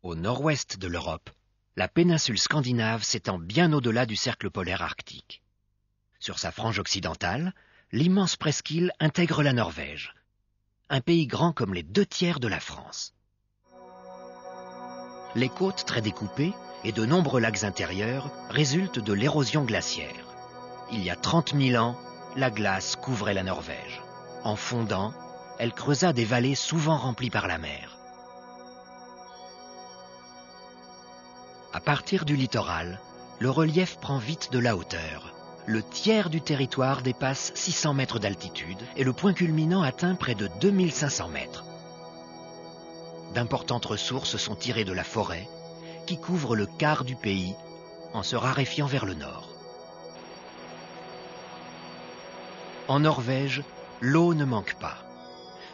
Au nord-ouest de l'Europe, la péninsule scandinave s'étend bien au-delà du cercle polaire arctique. Sur sa frange occidentale, l'immense presqu'île intègre la Norvège, un pays grand comme les 2/3 de la France. Les côtes très découpées et de nombreux lacs intérieurs résultent de l'érosion glaciaire. Il y a 30 000 ans, la glace couvrait la Norvège. En fondant, elle creusa des vallées souvent remplies par la mer. À partir du littoral, le relief prend vite de la hauteur. Le tiers du territoire dépasse 600 mètres d'altitude et le point culminant atteint près de 2500 mètres. D'importantes ressources sont tirées de la forêt, qui couvre le quart du pays en se raréfiant vers le nord. En Norvège, l'eau ne manque pas.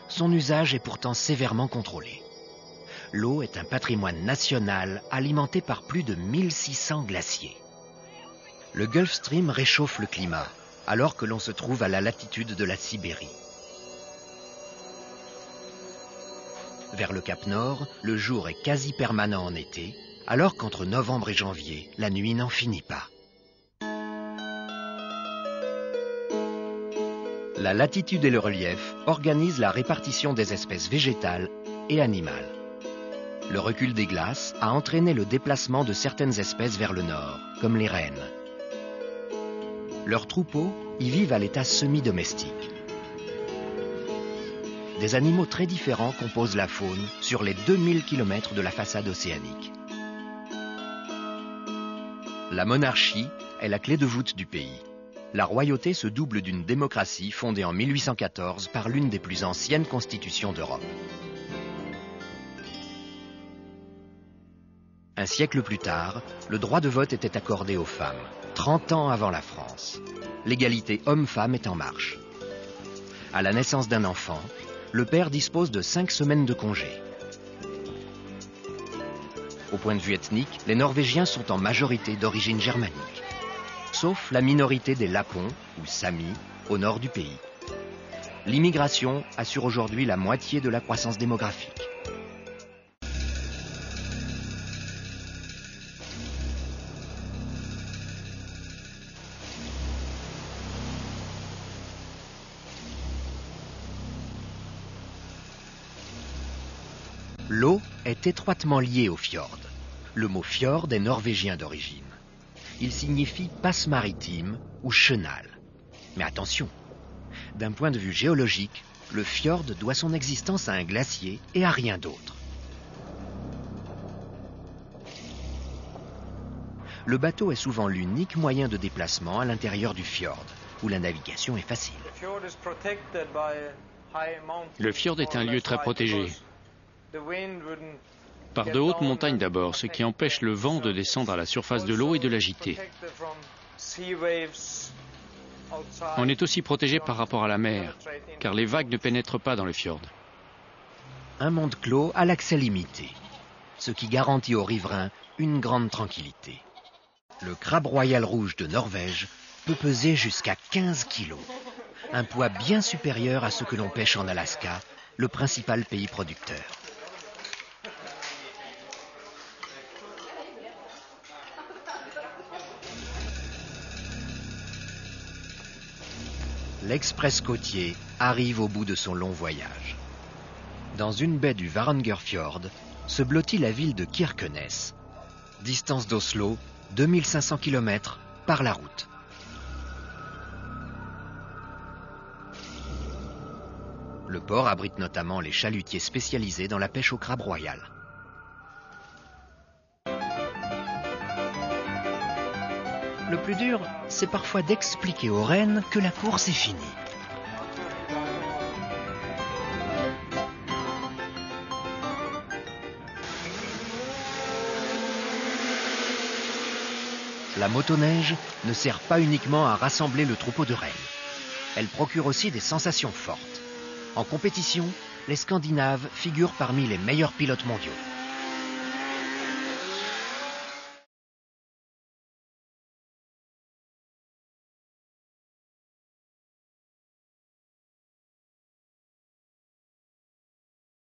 Son usage est pourtant sévèrement contrôlé. L'eau est un patrimoine national alimenté par plus de 1600 glaciers. Le Gulf Stream réchauffe le climat, alors que l'on se trouve à la latitude de la Sibérie. Vers le Cap Nord, le jour est quasi permanent en été, alors qu'entre novembre et janvier, la nuit n'en finit pas. La latitude et le relief organisent la répartition des espèces végétales et animales. Le recul des glaces a entraîné le déplacement de certaines espèces vers le nord, comme les rennes. Leurs troupeaux y vivent à l'état semi-domestique. Des animaux très différents composent la faune sur les 2000 km de la façade océanique. La monarchie est la clé de voûte du pays. La royauté se double d'une démocratie fondée en 1814 par l'une des plus anciennes constitutions d'Europe. Un siècle plus tard, le droit de vote était accordé aux femmes, 30 ans avant la France. L'égalité homme-femme est en marche. À la naissance d'un enfant, le père dispose de 5 semaines de congé. Au point de vue ethnique, les Norvégiens sont en majorité d'origine germanique, sauf la minorité des Lapons, ou Samis, au nord du pays. L'immigration assure aujourd'hui la moitié de la croissance démographique. L'eau est étroitement liée au fjord. Le mot fjord est norvégien d'origine. Il signifie passe maritime ou chenal. Mais attention, d'un point de vue géologique, le fjord doit son existence à un glacier et à rien d'autre. Le bateau est souvent l'unique moyen de déplacement à l'intérieur du fjord, où la navigation est facile. Le fjord est un lieu très protégé, par de hautes montagnes d'abord, ce qui empêche le vent de descendre à la surface de l'eau et de l'agiter. On est aussi protégé par rapport à la mer, car les vagues ne pénètrent pas dans le fjord. Un monde clos à l'accès limité, ce qui garantit aux riverains une grande tranquillité. Le crabe royal rouge de Norvège peut peser jusqu'à 15 kilos, un poids bien supérieur à ce que l'on pêche en Alaska, le principal pays producteur. L'express côtier arrive au bout de son long voyage. Dans une baie du Varangerfjord se blottit la ville de Kirkenes. Distance d'Oslo, 2500 km par la route. Le port abrite notamment les chalutiers spécialisés dans la pêche au crabe royal. Le plus dur, c'est parfois d'expliquer aux rennes que la course est finie. La motoneige ne sert pas uniquement à rassembler le troupeau de rennes. Elle procure aussi des sensations fortes. En compétition, les Scandinaves figurent parmi les meilleurs pilotes mondiaux.